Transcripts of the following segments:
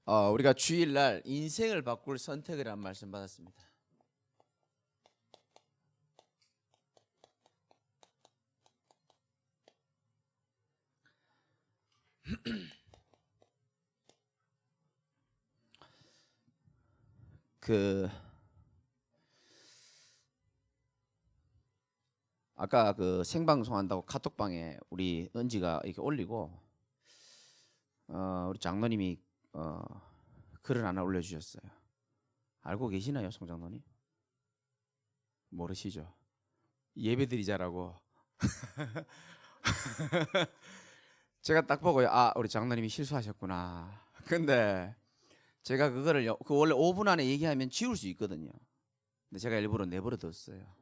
우리가 주일날 인생을 바꿀 선택이라는 말씀 받았습니다. 아까 생방송 한다고 카톡방에 우리 은지가 이렇게 올리고 우리 장로님이 글을 하나 올려주셨어요. 알고 계시나요, 송 장로님? 모르시죠? 예배드리자라고. 제가 딱 보고요, 우리 장로님이 실수하셨구나. 근데 제가 그거를 원래 5분 안에 얘기하면 지울 수 있거든요. 근데 제가 일부러 내버려 뒀어요.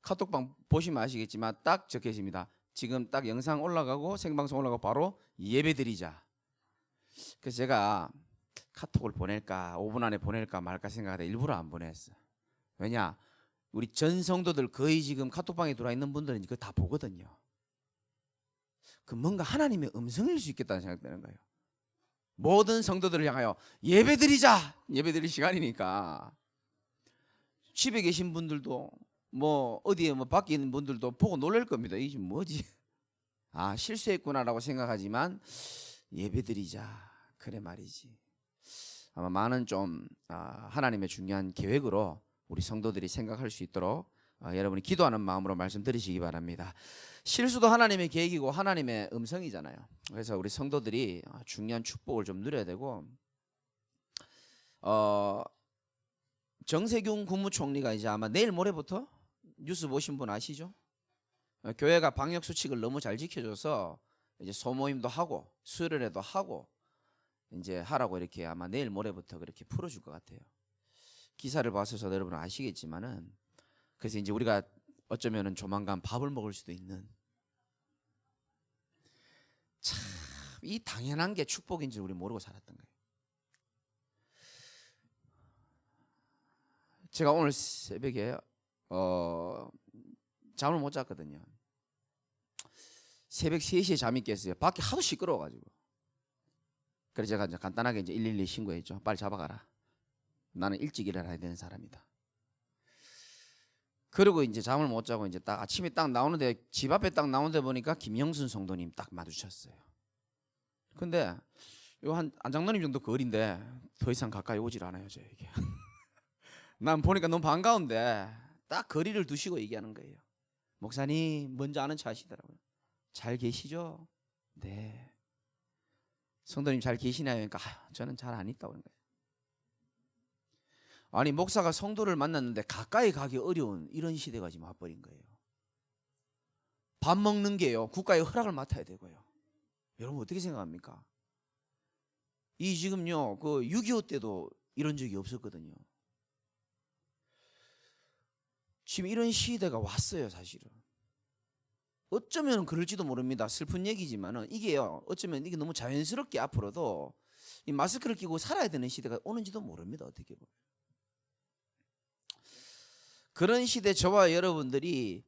카톡방 보시면 아시겠지만 딱 적혀 있습니다. 지금 딱 영상 올라가고 생방송 올라가고 바로 예배드리자. 그래서 제가 카톡을 보낼까 5분 안에 보낼까 말까 생각하다 일부러 안 보냈어요. 왜냐, 우리 전 성도들 거의 지금 카톡방에 들어와 있는 분들은 그거 다 보거든요. 그 뭔가 하나님의 음성일 수 있겠다는 생각이 드는 거예요. 모든 성도들을 향하여 예배드리자. 예배드릴 시간이니까 집에 계신 분들도 어디에 밖에 있는 분들도 보고 놀랄 겁니다. 이게 뭐지? 실수했구나라고 생각하지만 예배드리자. 그래 말이지. 아마 많은 좀 하나님의 중요한 계획으로 우리 성도들이 생각할 수 있도록 여러분이 기도하는 마음으로 말씀 들으시기 바랍니다. 실수도 하나님의 계획이고 하나님의 음성이잖아요. 그래서 우리 성도들이 중요한 축복을 좀 누려야 되고 정세균 국무총리가 이제 아마 내일 모레부터 뉴스 보신 분 아시죠? 교회가 방역 수칙을 너무 잘 지켜줘서 이제 소모임도 하고 수련회도 하고 이제 하라고 이렇게 아마 내일 모레부터 그렇게 풀어줄 것 같아요. 기사를 봐서 여러분 아시겠지만은 그래서 이제 우리가 어쩌면은 조만간 밥을 먹을 수도 있는, 참 이 당연한 게 축복인지 우리 모르고 살았던 거예요. 제가 오늘 새벽에 잠을 못 잤거든요. 새벽 3시에 잠이 깼어요. 밖에 하도 시끄러워가지고. 그래서 제가 이제 간단하게 이제 112 신고했죠. 빨리 잡아가라. 나는 일찍 일어나야 되는 사람이다. 그리고 이제 잠을 못 자고 이제 딱 아침에 딱 나오는데 집 앞에 딱 나오는데 보니까 김영순 성도님 딱 마주쳤어요. 근데 요 한 안장로님 정도 거리인데 더 이상 가까이 오질 않아요, 저에게. 난 보니까 너무 반가운데 딱 거리를 두시고 얘기하는 거예요. 목사님 먼저 아는 차 하시더라고요. 잘 계시죠? 네. 성도님 잘 계시나요? 그러니까 저는 잘 안 있다고 그런 거예요. 아니 목사가 성도를 만났는데 가까이 가기 어려운 이런 시대가 지금 와버린 거예요. 밥 먹는 게요 국가의 허락을 맡아야 되고요. 여러분 어떻게 생각합니까? 이 지금요 6.25 때도 이런 적이 없었거든요. 지금 이런 시대가 왔어요. 사실은 어쩌면 그럴지도 모릅니다. 슬픈 얘기지만은 이게요 어쩌면 이게 너무 자연스럽게 앞으로도 이 마스크를 끼고 살아야 되는 시대가 오는지도 모릅니다. 어떻게 보면 그런 시대 저와 여러분들이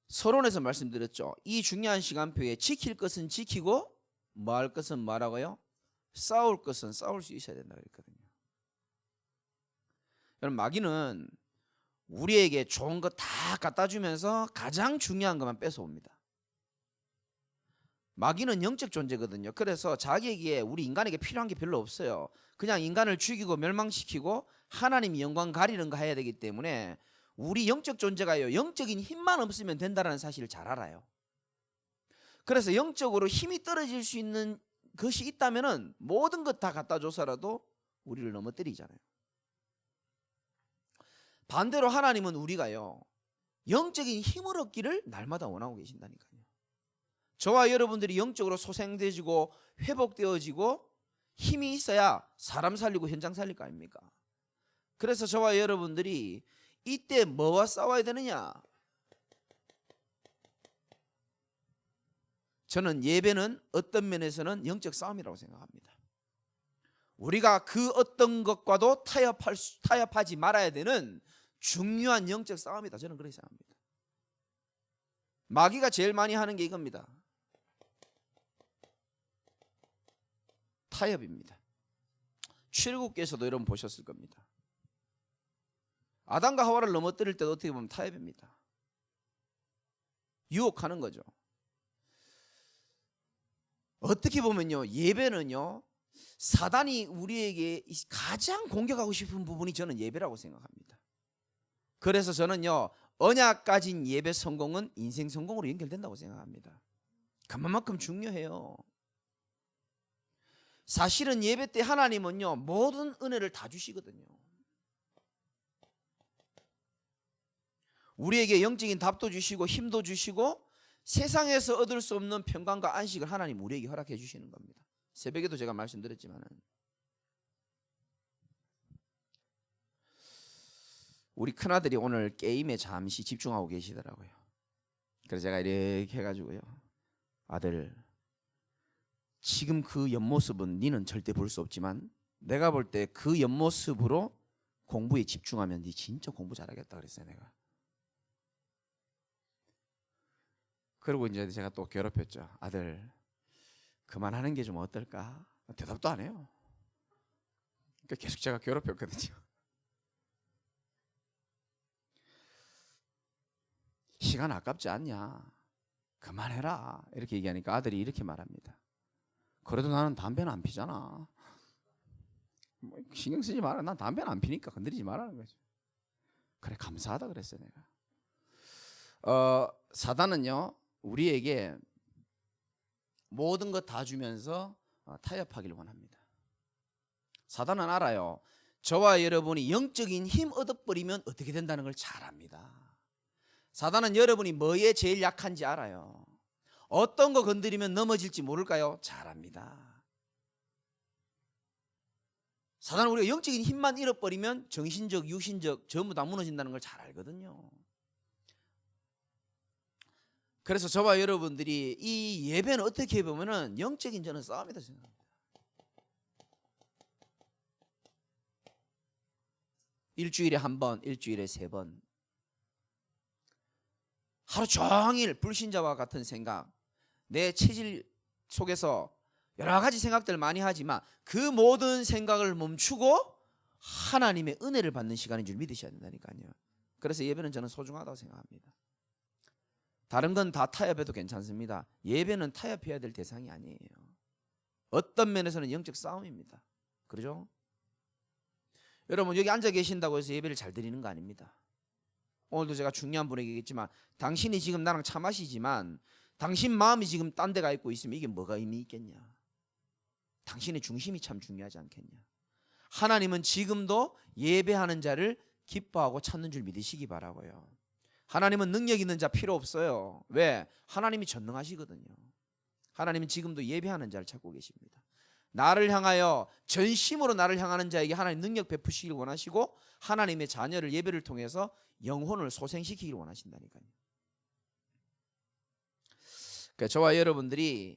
서론에서 말씀드렸죠. 이 중요한 시간표에 지킬 것은 지키고 뭐할 것은 뭐라고요? 싸울 것은 싸울 수 있어야 된다고 그랬거든요. 여러분 마귀는 우리에게 좋은 거 다 갖다 주면서 가장 중요한 것만 뺏어옵니다. 마귀는 영적 존재거든요. 그래서 자기에게 우리 인간에게 필요한 게 별로 없어요. 그냥 인간을 죽이고 멸망시키고 하나님 영광 가리는 거 해야 되기 때문에 우리 영적 존재가요 영적인 힘만 없으면 된다는 사실을 잘 알아요. 그래서 영적으로 힘이 떨어질 수 있는 것이 있다면은 모든 것 다 갖다 줘서라도 우리를 넘어뜨리잖아요. 반대로 하나님은 우리가요 영적인 힘을 얻기를 날마다 원하고 계신다니까요. 저와 여러분들이 영적으로 소생되어지고 회복되어지고 힘이 있어야 사람 살리고 현장 살릴 거 아닙니까? 그래서 저와 여러분들이 이때 뭐와 싸워야 되느냐? 저는 예배는 어떤 면에서는 영적 싸움이라고 생각합니다. 우리가 그 어떤 것과도 타협하지 말아야 되는 중요한 영적 싸움이다. 저는 그렇게 생각합니다. 마귀가 제일 많이 하는 게 이겁니다. 타협입니다. 출애굽기에서도 여러분 보셨을 겁니다. 아담과 하와를 넘어뜨릴 때도 어떻게 보면 타협입니다. 유혹하는 거죠. 어떻게 보면요, 예배는요, 사단이 우리에게 가장 공격하고 싶은 부분이 저는 예배라고 생각합니다. 그래서 저는요, 언약 가진 예배 성공은 인생 성공으로 연결된다고 생각합니다. 그만큼 중요해요. 사실은 예배 때 하나님은요, 모든 은혜를 다 주시거든요. 우리에게 영적인 답도 주시고 힘도 주시고 세상에서 얻을 수 없는 평강과 안식을 하나님 우리에게 허락해 주시는 겁니다. 새벽에도 제가 말씀드렸지만은 우리 큰아들이 오늘 게임에 잠시 집중하고 계시더라고요. 그래서 제가 이렇게 해가지고요, 아들, 지금 그 옆모습은 니는 절대 볼 수 없지만 내가 볼 때 그 옆모습으로 공부에 집중하면 니 진짜 공부 잘하겠다 그랬어요. 내가. 그리고 이제 제가 또 괴롭혔죠. 아들, 그만하는 게 좀 어떨까? 대답도 안 해요. 그러니까 계속 제가 괴롭혔거든요. 시간 아깝지 않냐? 그만해라. 이렇게 얘기하니까 아들이 이렇게 말합니다. 그래도 나는 담배는 안 피잖아. 뭐 신경 쓰지 마라. 난 담배는 안 피니까 건드리지 말라는 거죠. 그래, 감사하다 그랬어요. 내가. 사단은요, 우리에게 모든 것 다 주면서 타협하기를 원합니다. 사단은 알아요. 저와 여러분이 영적인 힘 얻어버리면 어떻게 된다는 걸 잘 압니다. 사단은 여러분이 뭐에 제일 약한지 알아요. 어떤 거 건드리면 넘어질지 모를까요? 잘 압니다. 사단은 우리가 영적인 힘만 잃어버리면 정신적, 육신적 전부 다 무너진다는 걸 잘 알거든요. 그래서 저와 여러분들이 이 예배는 어떻게 보면은 영적인 저는 싸움이다 생각합니다. 일주일에 한 번, 일주일에 3번, 하루 종일 불신자와 같은 생각, 내 체질 속에서 여러 가지 생각들 많이 하지만 그 모든 생각을 멈추고 하나님의 은혜를 받는 시간인 줄 믿으셔야 된다니까요. 그래서 예배는 저는 소중하다고 생각합니다. 다른 건 다 타협해도 괜찮습니다. 예배는 타협해야 될 대상이 아니에요. 어떤 면에서는 영적 싸움입니다. 그렇죠? 여러분, 여기 앉아 계신다고 해서 예배를 잘 드리는 거 아닙니다. 오늘도 제가 중요한 분에게 얘기했지만 당신이 지금 나랑 차 마시지만 당신 마음이 지금 딴 데 가 있고 있으면 이게 뭐가 의미 있겠냐? 당신의 중심이 참 중요하지 않겠냐? 하나님은 지금도 예배하는 자를 기뻐하고 찾는 줄 믿으시기 바라고요. 하나님은 능력 있는 자 필요 없어요. 왜? 하나님이 전능하시거든요. 하나님은 지금도 예배하는 자를 찾고 계십니다. 나를 향하여 전심으로 나를 향하는 자에게 하나님 능력 베푸시길 원하시고 하나님의 자녀를 예배를 통해서 영혼을 소생시키길 원하신다니까요. 그러니까 저와 여러분들이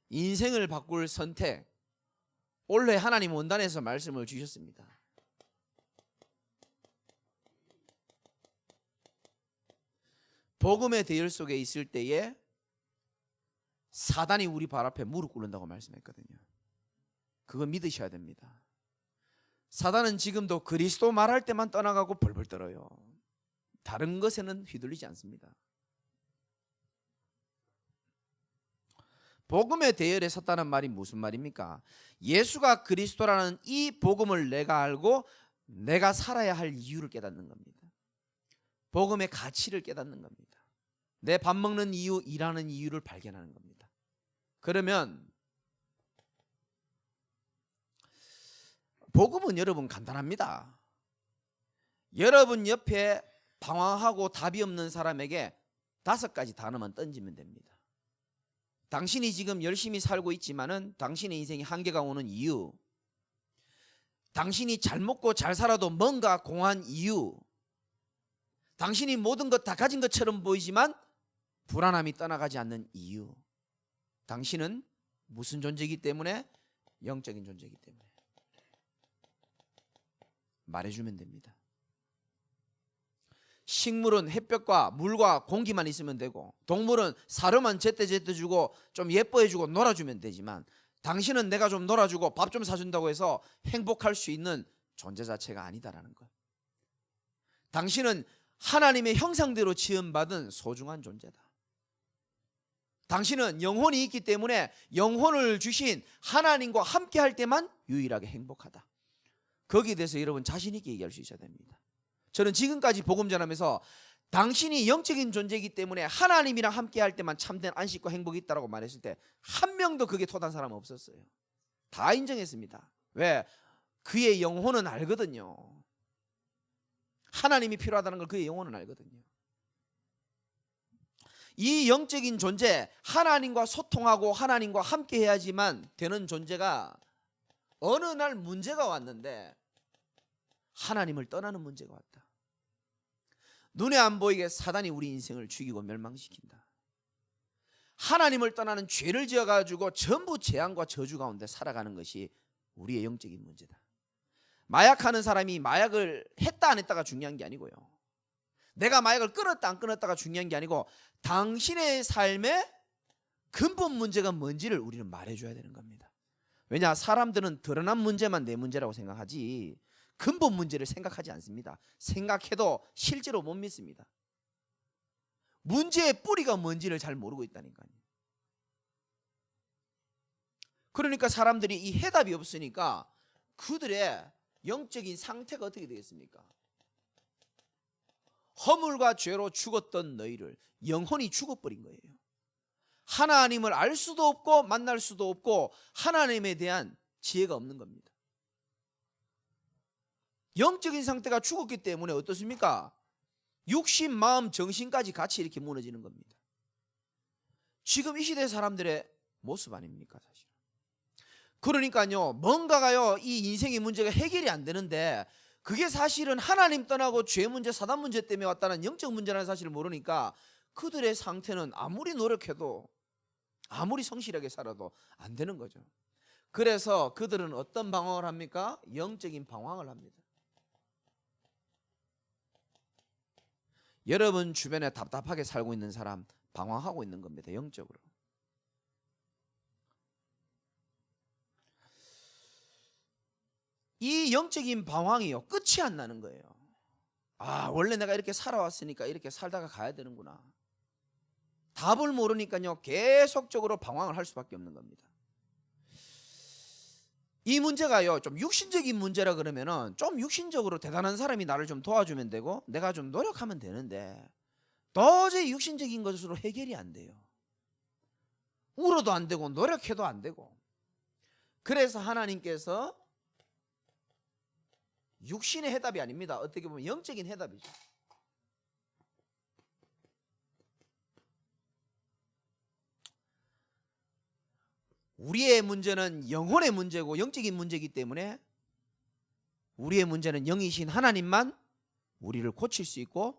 인생을 바꿀 선택, 올해 하나님 원단에서 말씀을 주셨습니다. 복음의 대열 속에 있을 때에 사단이 우리 발 앞에 무릎 꿇는다고 말씀했거든요. 그거 믿으셔야 됩니다. 사단은 지금도 그리스도 말할 때만 떠나가고 벌벌 떨어요. 다른 것에는 휘둘리지 않습니다. 복음의 대열에 섰다는 말이 무슨 말입니까? 예수가 그리스도라는 이 복음을 내가 알고 내가 살아야 할 이유를 깨닫는 겁니다. 복음의 가치를 깨닫는 겁니다. 내 밥 먹는 이유, 일하는 이유를 발견하는 겁니다. 그러면 복음은 여러분 간단합니다. 여러분 옆에 방황하고 답이 없는 사람에게 5가지 단어만 던지면 됩니다. 당신이 지금 열심히 살고 있지만은 당신의 인생에 한계가 오는 이유, 당신이 잘 먹고 잘 살아도 뭔가 공한 이유, 당신이 모든 것 다 가진 것처럼 보이지만 불안함이 떠나가지 않는 이유, 당신은 무슨 존재이기 때문에? 영적인 존재이기 때문에. 말해주면 됩니다. 식물은 햇볕과 물과 공기만 있으면 되고, 동물은 사료만 제때제때 주고 좀 예뻐해주고 놀아주면 되지만, 당신은 내가 좀 놀아주고 밥 좀 사준다고 해서 행복할 수 있는 존재 자체가 아니다라는 것. 당신은 하나님의 형상대로 지음받은 소중한 존재다. 당신은 영혼이 있기 때문에 영혼을 주신 하나님과 함께 할 때만 유일하게 행복하다. 거기에 대해서 여러분 자신 있게 얘기할 수 있어야 됩니다. 저는 지금까지 복음 전하면서 당신이 영적인 존재이기 때문에 하나님이랑 함께 할 때만 참된 안식과 행복이 있다고 말했을 때 한 명도 그게 토단 사람은 없었어요. 다 인정했습니다. 왜? 그의 영혼은 알거든요. 하나님이 필요하다는 걸 그의 영혼은 알거든요. 이 영적인 존재, 하나님과 소통하고 하나님과 함께 해야지만 되는 존재가 어느 날 문제가 왔는데 하나님을 떠나는 문제가 왔다. 눈에 안 보이게 사단이 우리 인생을 죽이고 멸망시킨다. 하나님을 떠나는 죄를 지어가지고 전부 재앙과 저주 가운데 살아가는 것이 우리의 영적인 문제다. 마약하는 사람이 마약을 했다 안 했다가 중요한 게 아니고요. 내가 마약을 끊었다 안 끊었다가 중요한 게 아니고 당신의 삶의 근본 문제가 뭔지를 우리는 말해줘야 되는 겁니다. 왜냐? 사람들은 드러난 문제만 내 문제라고 생각하지 근본 문제를 생각하지 않습니다. 생각해도 실제로 못 믿습니다. 문제의 뿌리가 뭔지를 잘 모르고 있다니까요. 그러니까 사람들이 이 해답이 없으니까 그들의 영적인 상태가 어떻게 되겠습니까? 허물과 죄로 죽었던 너희를, 영혼이 죽어버린 거예요. 하나님을 알 수도 없고 만날 수도 없고 하나님에 대한 지혜가 없는 겁니다. 영적인 상태가 죽었기 때문에 어떻습니까? 육신, 마음, 정신까지 같이 이렇게 무너지는 겁니다. 지금 이 시대 사람들의 모습 아닙니까 사실. 그러니까요, 뭔가가요 이 인생의 문제가 해결이 안 되는데 그게 사실은 하나님 떠나고 죄 문제, 사단 문제 때문에 왔다는 영적 문제라는 사실을 모르니까 그들의 상태는 아무리 노력해도 아무리 성실하게 살아도 안 되는 거죠. 그래서 그들은 어떤 방황을 합니까? 영적인 방황을 합니다. 여러분 주변에 답답하게 살고 있는 사람 방황하고 있는 겁니다. 영적으로. 이 영적인 방황이요 끝이 안 나는 거예요. 아, 원래 내가 이렇게 살아왔으니까 이렇게 살다가 가야 되는구나. 답을 모르니까요 계속적으로 방황을 할 수밖에 없는 겁니다. 이 문제가요 좀 육신적인 문제라 그러면은 좀 육신적으로 대단한 사람이 나를 좀 도와주면 되고 내가 좀 노력하면 되는데 도저히 육신적인 것으로 해결이 안 돼요. 울어도 안 되고 노력해도 안 되고. 그래서 하나님께서 육신의 해답이 아닙니다. 어떻게 보면 영적인 해답이죠. 우리의 문제는 영혼의 문제고 영적인 문제이기 때문에 우리의 문제는 영이신 하나님만 우리를 고칠 수 있고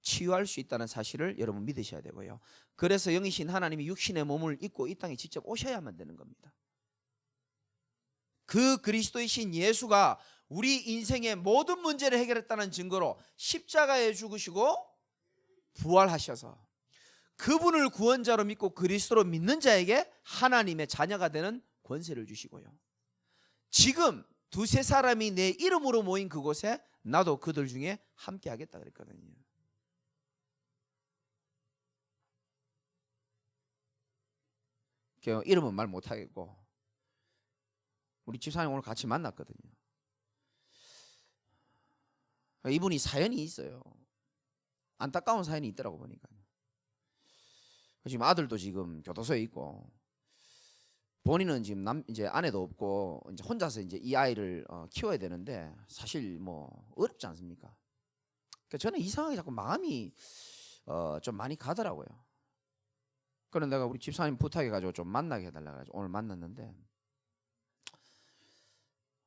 치유할 수 있다는 사실을 여러분 믿으셔야 되고요. 그래서 영이신 하나님이 육신의 몸을 입고 이 땅에 직접 오셔야만 되는 겁니다. 그 그리스도이신 예수가 우리 인생의 모든 문제를 해결했다는 증거로 십자가에 죽으시고 부활하셔서 그분을 구원자로 믿고 그리스도로 믿는 자에게 하나님의 자녀가 되는 권세를 주시고요. 지금 두세 사람이 내 이름으로 모인 그곳에 나도 그들 중에 함께 하겠다 그랬거든요. 이름은 말 못하겠고 우리 집사님 오늘 같이 만났거든요. 이분이 사연이 있어요. 안타까운 사연이 있더라고 보니까. 지금 아들도 지금 교도소에 있고 본인은 지금 이제 아내도 없고 이제 혼자서 이제 이 아이를 키워야 되는데 사실 뭐 어렵지 않습니까? 그러니까 저는 이상하게 자꾸 마음이 좀 많이 가더라고요. 그래서 내가 우리 집사님 부탁해가지고 좀 만나게 해달라고 해가지고 오늘 만났는데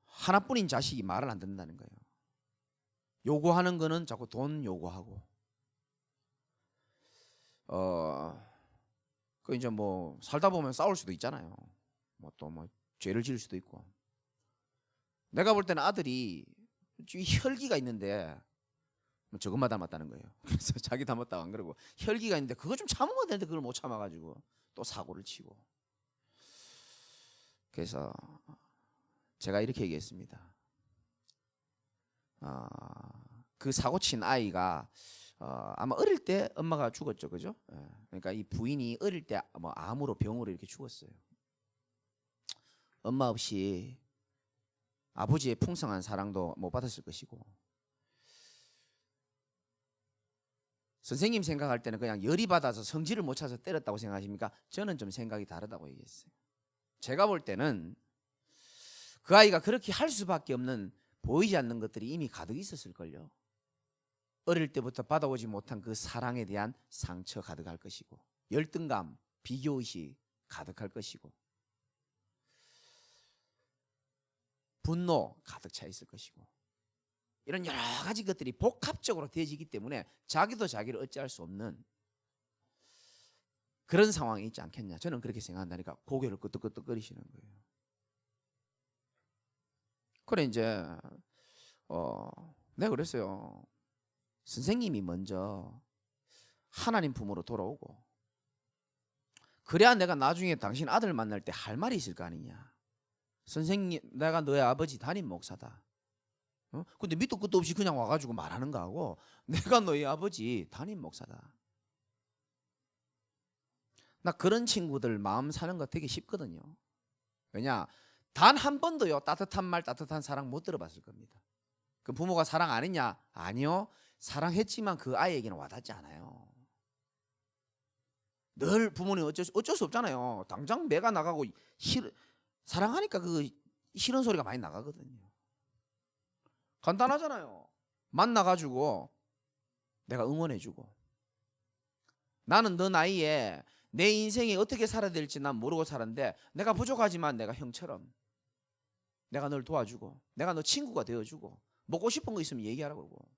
하나뿐인 자식이 말을 안 듣는다는 거예요. 요구하는 거는 자꾸 돈 요구하고 그 이제 뭐 살다 보면 싸울 수도 있잖아요. 뭐 또 뭐 죄를 지을 수도 있고. 내가 볼 때는 아들이 혈기가 있는데 저것만 닮았다는 거예요. 그래서 자기 닮았다고 안 그러고 혈기가 있는데 그거 좀 참으면 되는데 그걸 못 참아가지고 또 사고를 치고. 그래서 제가 이렇게 얘기했습니다. 그 사고 친 아이가 아마 어릴 때 엄마가 죽었죠, 그죠? 그러니까 이 부인이 어릴 때 뭐 암으로 병으로 이렇게 죽었어요. 엄마 없이 아버지의 풍성한 사랑도 못 받았을 것이고, 선생님 생각할 때는 그냥 열이 받아서 성질을 못 차서 때렸다고 생각하십니까? 저는 좀 생각이 다르다고 얘기했어요. 제가 볼 때는 그 아이가 그렇게 할 수밖에 없는 보이지 않는 것들이 이미 가득 있었을걸요. 어릴 때부터 받아오지 못한 그 사랑에 대한 상처 가득할 것이고, 열등감, 비교의식 가득할 것이고, 분노 가득 차 있을 것이고, 이런 여러 가지 것들이 복합적으로 되어지기 때문에 자기도 자기를 어찌할 수 없는 그런 상황이 있지 않겠냐. 저는 그렇게 생각한다니까. 고개를 끄덕끄덕거리시는 거예요. 그래 이제 내가 그랬어요. 선생님이 먼저 하나님 품으로 돌아오고, 그래야 내가 나중에 당신 아들 만날 때 할 말이 있을 거 아니냐. 선생님, 내가 너의 아버지 담임 목사다. 근데 밑도 끝도 없이 그냥 와가지고 말하는 거하고, 내가 너의 아버지 담임 목사다. 나 그런 친구들 마음 사는 거 되게 쉽거든요. 왜냐, 단 한 번도요 따뜻한 말, 따뜻한 사랑 못 들어봤을 겁니다. 그 부모가 사랑 안 했냐? 아니요. 사랑했지만 그 아이에게는 와닿지 않아요. 늘 부모님 어쩔 수 없잖아요. 당장 매가 나가고 사랑하니까 그 싫은 소리가 많이 나가거든요. 간단하잖아요. 만나가지고 내가 응원해주고, 나는 너 나이에 내 인생이 어떻게 살아야 될지 난 모르고 살았는데 내가 부족하지만 내가 형처럼 내가 널 도와주고, 내가 너 친구가 되어주고, 먹고 싶은 거 있으면 얘기하라고 그러고,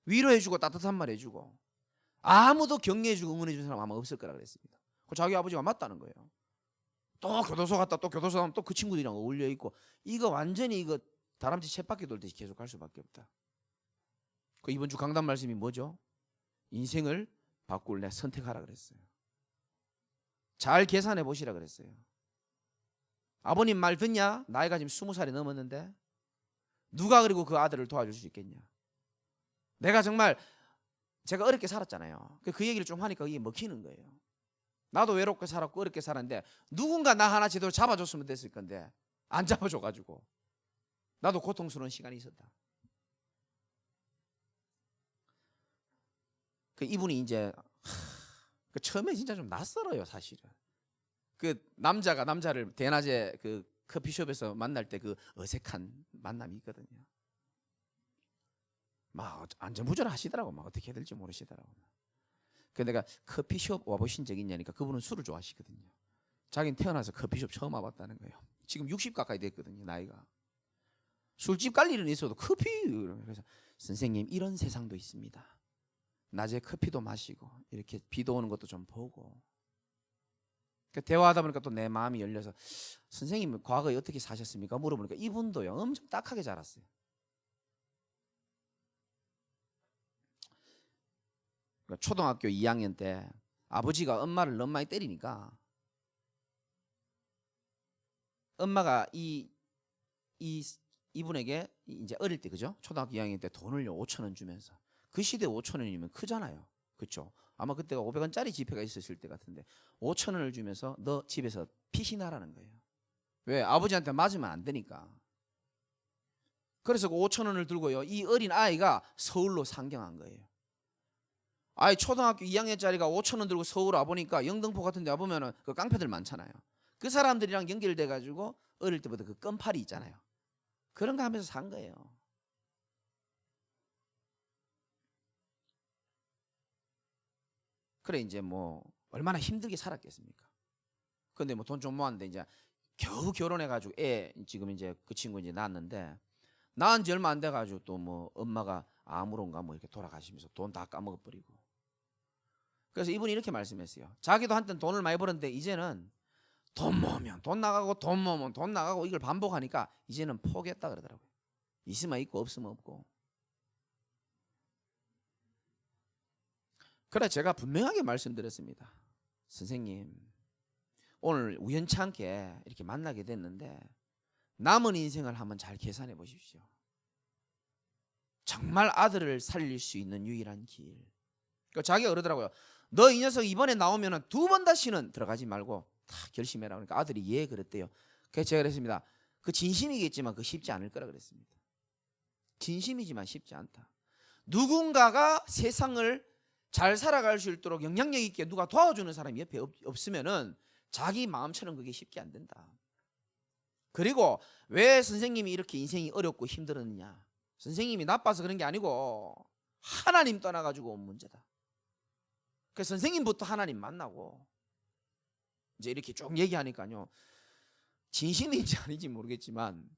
위로해주고 따뜻한 말 해주고, 아무도 격려해주고 응원해주는 사람 아마 없을 거라 그랬습니다. 자기 아버지가 맞다는 거예요. 또 교도소 갔다 또 교도소 가면 또 그 친구들이랑 어울려 있고, 이거 완전히 이거 다람쥐 쳇바퀴 돌듯이 계속 갈 수밖에 없다. 그 이번 주 강단 말씀이 뭐죠? 인생을 바꿀래 선택하라 그랬어요. 잘 계산해 보시라 그랬어요. 아버님 말 듣냐? 나이가 지금 20살이 넘었는데 누가 그리고 그 아들을 도와줄 수 있겠냐? 내가 정말 제가 어렵게 살았잖아요. 그 얘기를 좀 하니까 이게 먹히는 거예요. 나도 외롭게 살았고 어렵게 살았는데 누군가 나 하나 제대로 잡아줬으면 됐을 건데 안 잡아줘가지고 나도 고통스러운 시간이 있었다. 그 이분이 이제 그 처음에 진짜 좀 낯설어요, 사실은. 그 남자가 남자를 대낮에 그 커피숍에서 만날 때 그 어색한 만남이 있거든요. 막 안전부절하시더라고. 막 어떻게 해야 될지 모르시더라고. 그 내가 커피숍 와보신 적 있냐니까 그분은 술을 좋아하시거든요. 자기는 태어나서 커피숍 처음 와봤다는 거예요. 지금 60 가까이 됐거든요, 나이가. 술집 갈 일은 있어도 커피. 그래서 선생님 이런 세상도 있습니다. 낮에 커피도 마시고 이렇게 비도 오는 것도 좀 보고. 대화하다 보니까 또 내 마음이 열려서 선생님 과거에 어떻게 사셨습니까? 물어보니까 이분도요 엄청 딱하게 자랐어요. 그러니까 초등학교 2학년 때 아버지가 엄마를 너무 많이 때리니까 엄마가 이분에게 이제 어릴 때, 그죠? 초등학교 2학년 때 돈을요 5,000원 주면서, 그 시대 5,000원이면 크잖아요, 그렇죠? 아마 그때가 500원짜리 지폐가 있었을 때 같은데 5,000원을 주면서 너 집에서 피신하라는 거예요. 왜? 아버지한테 맞으면 안 되니까. 그래서 그 5,000원을 들고요 이 어린 아이가 서울로 상경한 거예요. 아이 초등학교 2학년짜리가 5,000원 들고 서울 와보니까 영등포 같은 데 와보면 그 깡패들 많잖아요. 그 사람들이랑 연결돼 가지고 어릴 때부터 그 껌팔이 있잖아요. 그런 거 하면서 산 거예요. 그래 이제 뭐 얼마나 힘들게 살았겠습니까? 근데 뭐 돈 좀 모았는데 이제 겨우 결혼해가지고 애 지금 이제 그 친구 이제 낳았는데, 낳은 지 얼마 안 돼가지고 또 뭐 엄마가 암으로인가 뭐 이렇게 돌아가시면서 돈 다 까먹어버리고. 그래서 이분이 이렇게 말씀했어요. 자기도 한땐 돈을 많이 벌었는데 이제는 돈 모으면 돈 나가고 돈 모으면 돈 나가고 이걸 반복하니까 이제는 포기했다 그러더라고요. 있으면 있고 없으면 없고. 그래 제가 분명하게 말씀드렸습니다. 선생님, 오늘 우연찮게 이렇게 만나게 됐는데 남은 인생을 한번 잘 계산해 보십시오. 정말 아들을 살릴 수 있는 유일한 길. 그러니까 자기가 그러더라고요. 너 이 녀석 이번에 나오면 2번 다시는 들어가지 말고 다 결심해라. 그러니까 아들이 예 그랬대요. 그래서 제가 그랬습니다. 그 진심이겠지만 그 쉽지 않을 거라 그랬습니다. 진심이지만 쉽지 않다. 누군가가 세상을 잘 살아갈 수 있도록 영향력 있게 누가 도와주는 사람이 옆에 없으면은 자기 마음처럼 그게 쉽게 안 된다. 그리고 왜 선생님이 이렇게 인생이 어렵고 힘들었느냐? 선생님이 나빠서 그런 게 아니고 하나님 떠나가지고 온 문제다. 그래서 선생님부터 하나님 만나고 이제 이렇게 쭉 얘기하니까요, 진심인지 아닌지 모르겠지만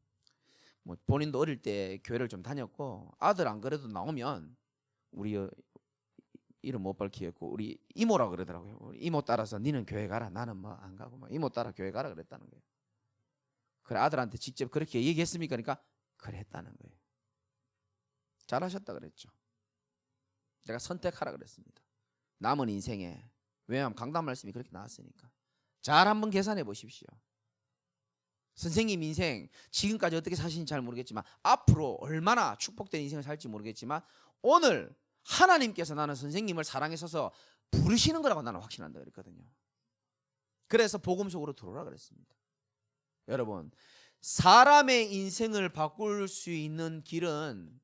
뭐 본인도 어릴 때 교회를 좀 다녔고 아들 안 그래도 나오면 우리 이름 못 밝히겠고 우리 이모라 그러더라고요. 우리 이모 따라서 니는 교회 가라, 나는 뭐 안 가고 뭐 이모 따라 교회 가라 그랬다는 거예요. 그래 아들한테 직접 그렇게 얘기했습니까? 그러니까 그래 했다는 거예요. 잘하셨다 그랬죠. 내가 선택하라 그랬습니다. 남은 인생에. 왜냐하면 강단 말씀이 그렇게 나왔으니까. 잘 한번 계산해 보십시오. 선생님 인생 지금까지 어떻게 사시는지 잘 모르겠지만 앞으로 얼마나 축복된 인생을 살지 모르겠지만 오늘 하나님께서 나는 선생님을 사랑해서 부르시는 거라고 나는 확신한다 그랬거든요. 그래서 복음 속으로 들어오라 그랬습니다. 여러분, 사람의 인생을 바꿀 수 있는 길은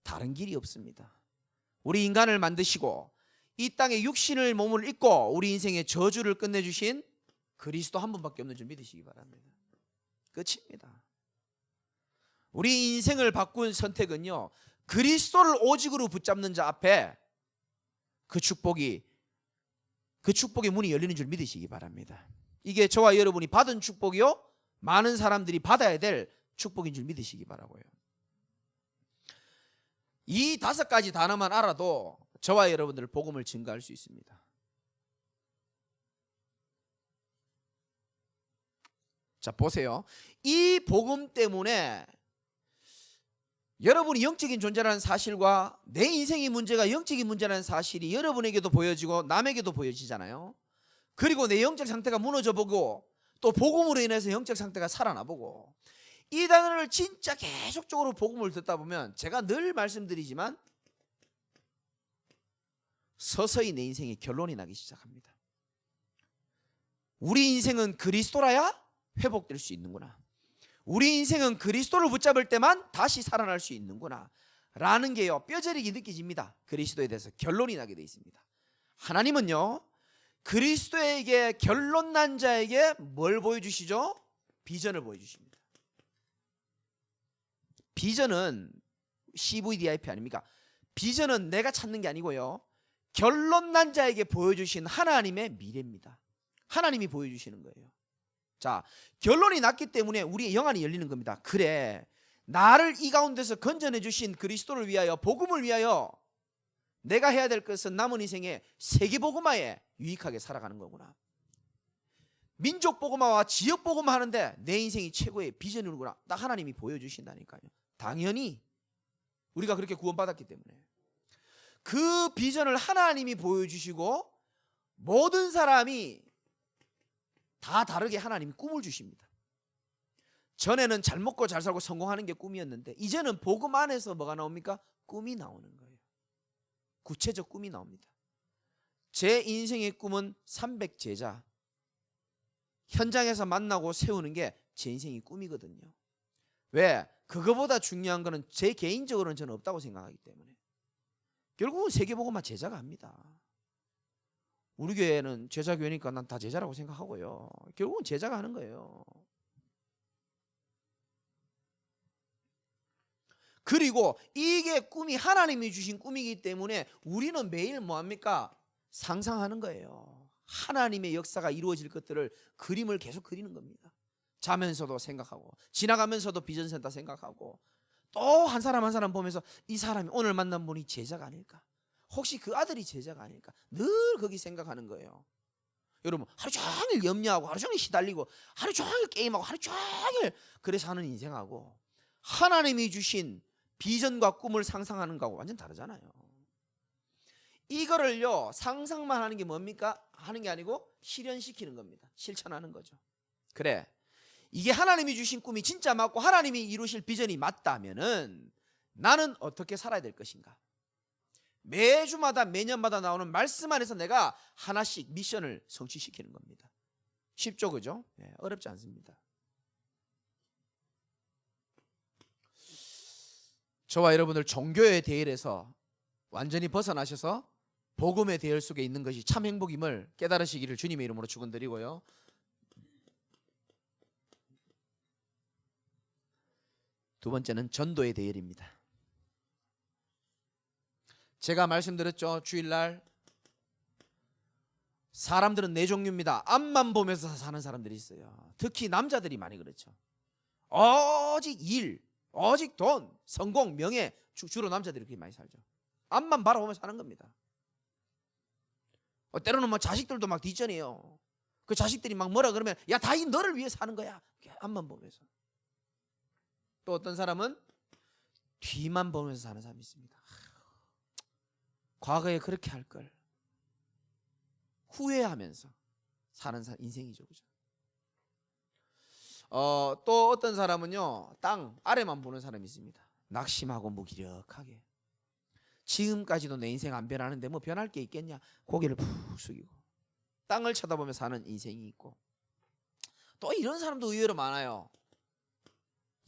다른 길이 없습니다. 우리 인간을 만드시고 이 땅에 육신을 몸을 입고 우리 인생의 저주를 끝내주신 그리스도 한 분밖에 없는 줄 믿으시기 바랍니다. 끝입니다. 우리 인생을 바꾼 선택은요, 그리스도를 오직으로 붙잡는 자 앞에 그 축복의 문이 열리는 줄 믿으시기 바랍니다. 이게 저와 여러분이 받은 축복이요, 많은 사람들이 받아야 될 축복인 줄 믿으시기 바라고요. 이 5가지 단어만 알아도 저와 여러분들 복음을 증거할 수 있습니다. 자 보세요. 이 복음 때문에 여러분이 영적인 존재라는 사실과 내 인생의 문제가 영적인 문제라는 사실이 여러분에게도 보여지고 남에게도 보여지잖아요. 그리고 내 영적 상태가 무너져보고 또 복음으로 인해서 영적 상태가 살아나보고, 이 단어를 진짜 계속적으로 복음을 듣다 보면 제가 늘 말씀드리지만 서서히 내 인생의 결론이 나기 시작합니다. 우리 인생은 그리스도라야 회복될 수 있는구나. 우리 인생은 그리스도를 붙잡을 때만 다시 살아날 수 있는구나 라는 게요, 뼈저리게 느껴집니다. 그리스도에 대해서 결론이 나게 돼 있습니다. 하나님은요, 그리스도에게 결론 난 자에게 뭘 보여주시죠? 비전을 보여주십니다. 비전은 CVDIP 아닙니까? 비전은 내가 찾는 게 아니고요, 결론 난 자에게 보여주신 하나님의 미래입니다. 하나님이 보여주시는 거예요. 자, 결론이 났기 때문에 우리의 영안이 열리는 겁니다. 그래, 나를 이 가운데서 건져내 주신 그리스도를 위하여, 복음을 위하여 내가 해야 될 것은 남은 인생에 세계복음화에 유익하게 살아가는 거구나. 민족복음화와 지역복음화 하는데 내 인생이 최고의 비전이구나. 딱 하나님이 보여주신다니까요. 당연히 우리가 그렇게 구원받았기 때문에 그 비전을 하나님이 보여주시고 모든 사람이 다 다르게 하나님이 꿈을 주십니다. 전에는 잘 먹고 잘 살고 성공하는 게 꿈이었는데 이제는 복음 안에서 뭐가 나옵니까? 꿈이 나오는 거예요. 구체적 꿈이 나옵니다. 제 인생의 꿈은 300제자 현장에서 만나고 세우는 게 제 인생의 꿈이거든요. 왜? 그거보다 중요한 거는 제 개인적으로는 저는 없다고 생각하기 때문에 결국은 세계복음화 제자가 합니다. 우리 교회는 제자교회니까 난 다 제자라고 생각하고요. 결국은 제자가 하는 거예요. 그리고 이게 꿈이 하나님이 주신 꿈이기 때문에 우리는 매일 뭐합니까? 상상하는 거예요. 하나님의 역사가 이루어질 것들을 그림을 계속 그리는 겁니다. 자면서도 생각하고 지나가면서도 비전센터 생각하고 또 한 사람 한 사람 보면서 이 사람이 오늘 만난 분이 제자가 아닐까? 혹시 그 아들이 제자가 아닐까? 늘 거기 생각하는 거예요. 여러분, 하루 종일 염려하고 하루 종일 시달리고 하루 종일 게임하고 하루 종일 그래서 하는 인생하고 하나님이 주신 비전과 꿈을 상상하는 거하고 완전 다르잖아요. 이거를요 상상만 하는 게 뭡니까? 하는 게 아니고 실현시키는 겁니다. 실천하는 거죠. 그래, 이게 하나님이 주신 꿈이 진짜 맞고 하나님이 이루실 비전이 맞다면은 나는 어떻게 살아야 될 것인가? 매주마다 매년마다 나오는 말씀 안에서 내가 하나씩 미션을 성취시키는 겁니다. 쉽죠, 그죠? 네, 어렵지 않습니다. 저와 여러분들 종교의 대열에서 완전히 벗어나셔서 복음의 대열 속에 있는 것이 참 행복임을 깨달으시기를 주님의 이름으로 축원드리고요. 두 번째는 전도의 대열입니다. 제가 말씀드렸죠. 주일날 사람들은 네 종류입니다. 앞만 보면서 사는 사람들이 있어요. 특히 남자들이 많이 그렇죠. 오직 일, 오직 돈, 성공, 명예, 주로 남자들이 그렇게 많이 살죠. 앞만 바라보면서 사는 겁니다. 때로는 뭐 자식들도 막 뒷전이에요. 그 자식들이 막 뭐라 그러면 야, 다 이 너를 위해 사는 거야. 앞만 보면서. 또 어떤 사람은 뒤만 보면서 사는 사람이 있습니다. 과거에 그렇게 할 걸 후회하면서 사는 인생이죠, 그죠? 또 어떤 사람은요 땅 아래만 보는 사람이 있습니다. 낙심하고 무기력하게 지금까지도 내 인생 안 변하는데 뭐 변할 게 있겠냐, 고개를 푹 숙이고 땅을 쳐다보며 사는 인생이 있고, 또 이런 사람도 의외로 많아요.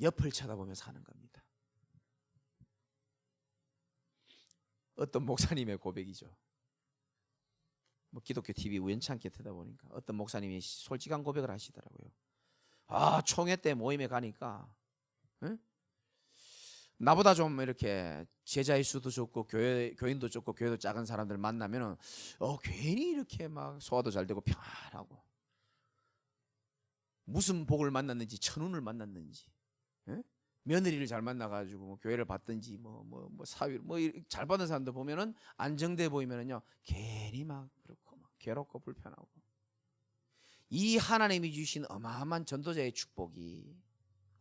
옆을 쳐다보며 사는 겁니다. 어떤 목사님의 고백이죠. 뭐 기독교 TV 우연찮게 듣다 보니까 어떤 목사님이 솔직한 고백을 하시더라고요. 총회 때 모임에 가니까 나보다 좀 이렇게 제자일 수도 좋고 교인도 좋고 교회도 작은 사람들 만나면은 괜히 이렇게 막 소화도 잘 되고 평안하고, 무슨 복을 만났는지 천운을 만났는지 며느리를 잘 만나가지고 뭐 교회를 받든지 뭐 사위 잘 받은 사람들 보면은 안정돼 보이면은요 괜히 막 그렇고 막 괴롭고 불편하고, 이 하나님이 주신 어마어마한 전도자의 축복이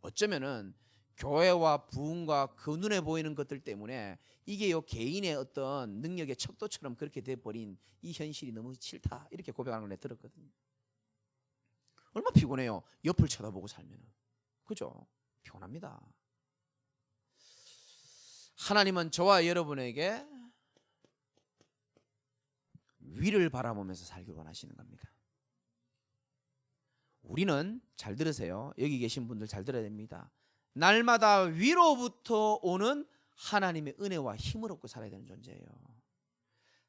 어쩌면은 교회와 부흥과 그 눈에 보이는 것들 때문에 이게 개인의 어떤 능력의 척도처럼 그렇게 돼버린 이 현실이 너무 싫다, 이렇게 고백하는 걸 내가 들었거든요. 얼마나 피곤해요. 옆을 쳐다보고 살면은. 그죠? 피곤합니다. 하나님은 저와 여러분에게 위를 바라보면서 살길 원하시는 겁니다. 우리는, 잘 들으세요. 여기 계신 분들 잘 들어야 됩니다. 날마다 위로부터 오는 하나님의 은혜와 힘을 얻고 살아야 되는 존재예요.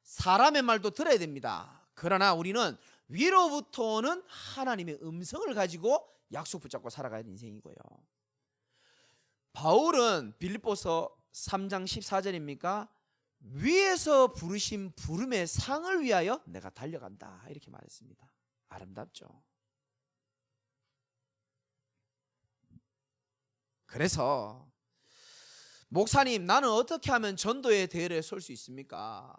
사람의 말도 들어야 됩니다. 그러나 우리는 위로부터 오는 하나님의 음성을 가지고 약속 붙잡고 살아가야 하는 인생이고요. 바울은 빌립보서 3장 14절입니까? 위에서 부르신 부름의 상을 위하여 내가 달려간다, 이렇게 말했습니다. 아름답죠. 그래서 목사님, 나는 어떻게 하면 전도의 대열에 설 수 있습니까?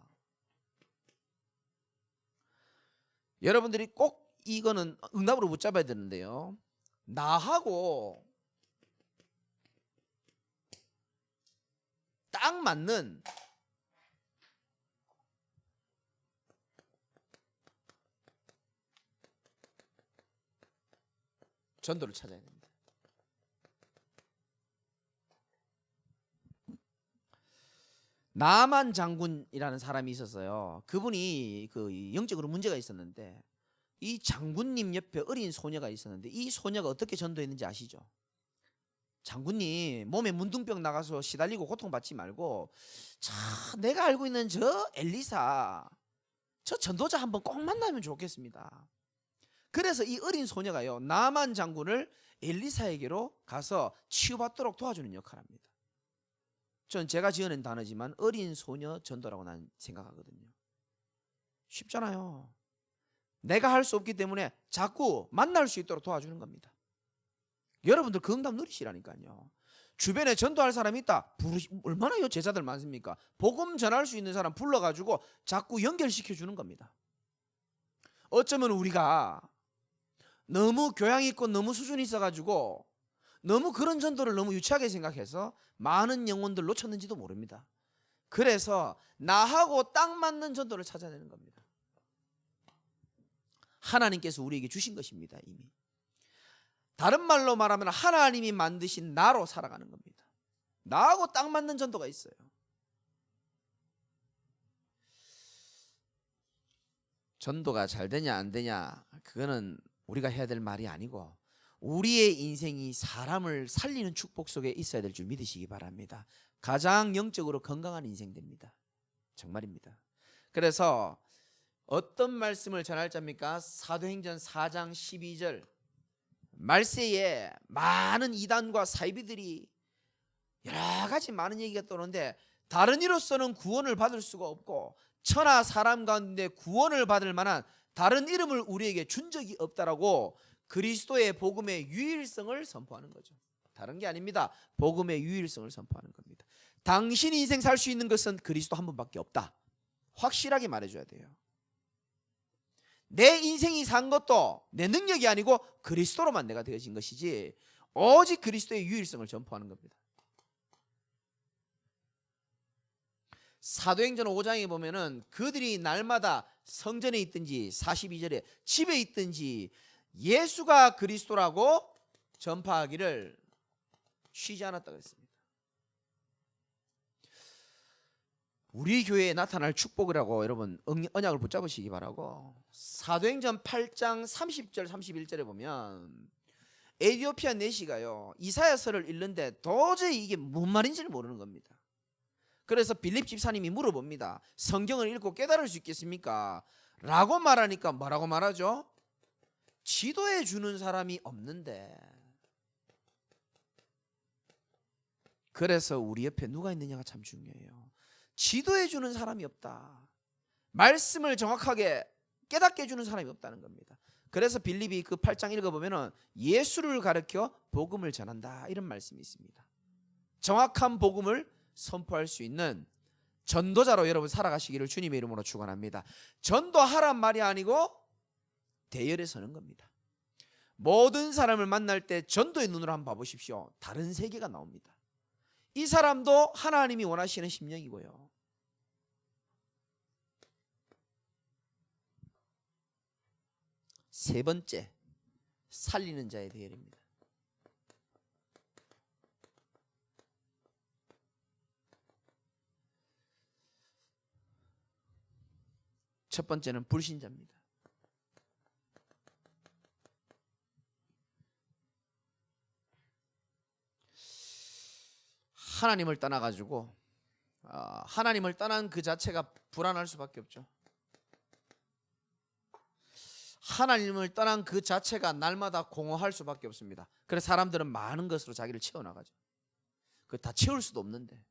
여러분들이 꼭 이거는 응답으로 붙잡아야 되는데요, 나하고 딱 맞는 전도를 찾아야 됩니다. 나만 장군이라는 사람이 있었어요. 그분이 그 영적으로 문제가 있었는데, 이 장군님 옆에 어린 소녀가 있었는데, 이 소녀가 어떻게 전도했는지 아시죠? 장군님 몸에 문둥병 나가서 시달리고 고통받지 말고, 내가 알고 있는 저 엘리사, 저 전도자 한번 꼭 만나면 좋겠습니다. 그래서 이 어린 소녀가요 나만 장군을 엘리사에게로 가서 치유받도록 도와주는 역할을 합니다. 전 제가 지어낸 단어지만 어린 소녀 전도라고 난 생각하거든요. 쉽잖아요. 내가 할 수 없기 때문에 자꾸 만날 수 있도록 도와주는 겁니다. 여러분들 그 응답 누리시라니까요. 주변에 전도할 사람이 있다, 얼마나 제자들 많습니까? 복음 전할 수 있는 사람 불러가지고 자꾸 연결시켜주는 겁니다. 어쩌면 우리가 너무 교양 있고 너무 수준이 있어가지고 너무 그런 전도를 너무 유치하게 생각해서 많은 영혼들 놓쳤는지도 모릅니다. 그래서 나하고 딱 맞는 전도를 찾아내는 겁니다. 하나님께서 우리에게 주신 것입니다. 이미. 다른 말로 말하면 하나님이 만드신 나로 살아가는 겁니다. 나하고 딱 맞는 전도가 있어요. 전도가 잘 되냐 안 되냐 그거는 우리가 해야 될 말이 아니고 우리의 인생이 사람을 살리는 축복 속에 있어야 될 줄 믿으시기 바랍니다. 가장 영적으로 건강한 인생 됩니다. 정말입니다. 그래서 어떤 말씀을 전할 자입니까? 사도행전 4장 12절 말세에 많은 이단과 사이비들이 여러 가지 많은 얘기가 떠오르는데 다른 이로서는 구원을 받을 수가 없고 천하 사람 가운데 구원을 받을 만한 다른 이름을 우리에게 준 적이 없다라고 그리스도의 복음의 유일성을 선포하는 거죠. 다른 게 아닙니다. 복음의 유일성을 선포하는 겁니다. 당신 인생 살 수 있는 것은 그리스도 한 분밖에 없다. 확실하게 말해줘야 돼요. 내 인생이 산 것도 내 능력이 아니고 그리스도로만 내가 되어진 것이지 오직 그리스도의 유일성을 전포하는 겁니다. 사도행전 5장에 보면은 그들이 날마다 성전에 있든지 42절에 집에 있든지 예수가 그리스도라고 전파하기를 쉬지 않았다고 했습니다. 우리 교회에 나타날 축복이라고 여러분 언약을 붙잡으시기 바라고 사도행전 8장 30절 31절에 보면 에티오피아 내시가요 이사야서를 읽는데 도저히 이게 뭔 말인지를 모르는 겁니다. 그래서 빌립 집사님이 물어봅니다. 성경을 읽고 깨달을 수 있겠습니까? 라고 말하니까 뭐라고 말하죠? 지도해 주는 사람이 없는데. 그래서 우리 옆에 누가 있느냐가 참 중요해요. 지도해 주는 사람이 없다. 말씀을 정확하게 깨닫게 해주는 사람이 없다는 겁니다. 그래서 빌립이 그 8장 읽어보면 예수를 가르쳐 복음을 전한다 이런 말씀이 있습니다. 정확한 복음을 선포할 수 있는 전도자로 여러분 살아가시기를 주님의 이름으로 축원합니다. 전도하란 말이 아니고 대열에 서는 겁니다. 모든 사람을 만날 때 전도의 눈으로 한번 봐보십시오. 다른 세계가 나옵니다. 이 사람도 하나님이 원하시는 심령이고요. 세 번째, 살리는 자의 대열입니다. 첫 번째는 불신자입니다. 하나님을 떠나가지고 하나님을 떠난 그 자체가 불안할 수밖에 없죠. 하나님을 떠난 그 자체가 날마다 공허할 수밖에 없습니다. 그래서 사람들은 많은 것으로 자기를 채워나가죠. 그 다 채울 수도 없는데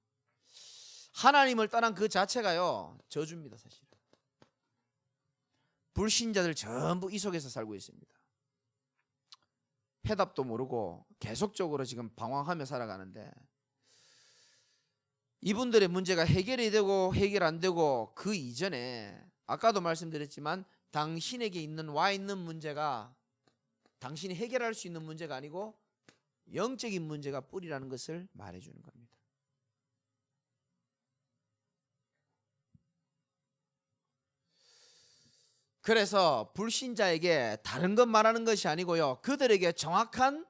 하나님을 떠난 그 자체가요 저주입니다. 사실 불신자들 전부 이 속에서 살고 있습니다. 해답도 모르고 계속적으로 지금 방황하며 살아가는데 이분들의 문제가 해결이 되고 해결 안 되고 그 이전에 아까도 말씀드렸지만 당신에게 와 있는 문제가 당신이 해결할 수 있는 문제가 아니고 영적인 문제가 뿌리라는 것을 말해주는 겁니다. 그래서 불신자에게 다른 것 말하는 것이 아니고요. 그들에게 정확한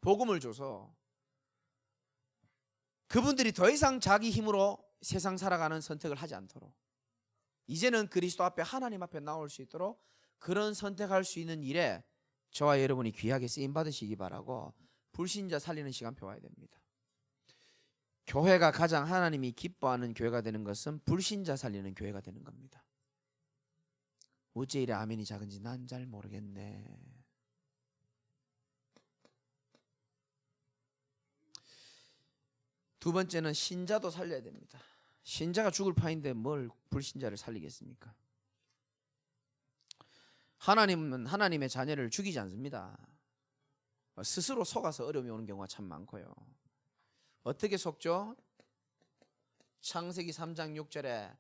복음을 줘서 그분들이 더 이상 자기 힘으로 세상 살아가는 선택을 하지 않도록 이제는 그리스도 앞에 하나님 앞에 나올 수 있도록 그런 선택할 수 있는 일에 저와 여러분이 귀하게 쓰임 받으시기 바라고 불신자 살리는 시간표 와야 됩니다. 교회가 가장 하나님이 기뻐하는 교회가 되는 것은 불신자 살리는 교회가 되는 겁니다. 어째 이래 아멘이 작은지 난 잘 모르겠네. 두 번째는 신자도 살려야 됩니다. 신자가 죽을 판인데 뭘 불신자를 살리겠습니까? 하나님은 하나님의 자녀를 죽이지 않습니다. 스스로 속아서 어려움이 오는 경우가 참 많고요. 어떻게 속죠? 창세기 3장 6절에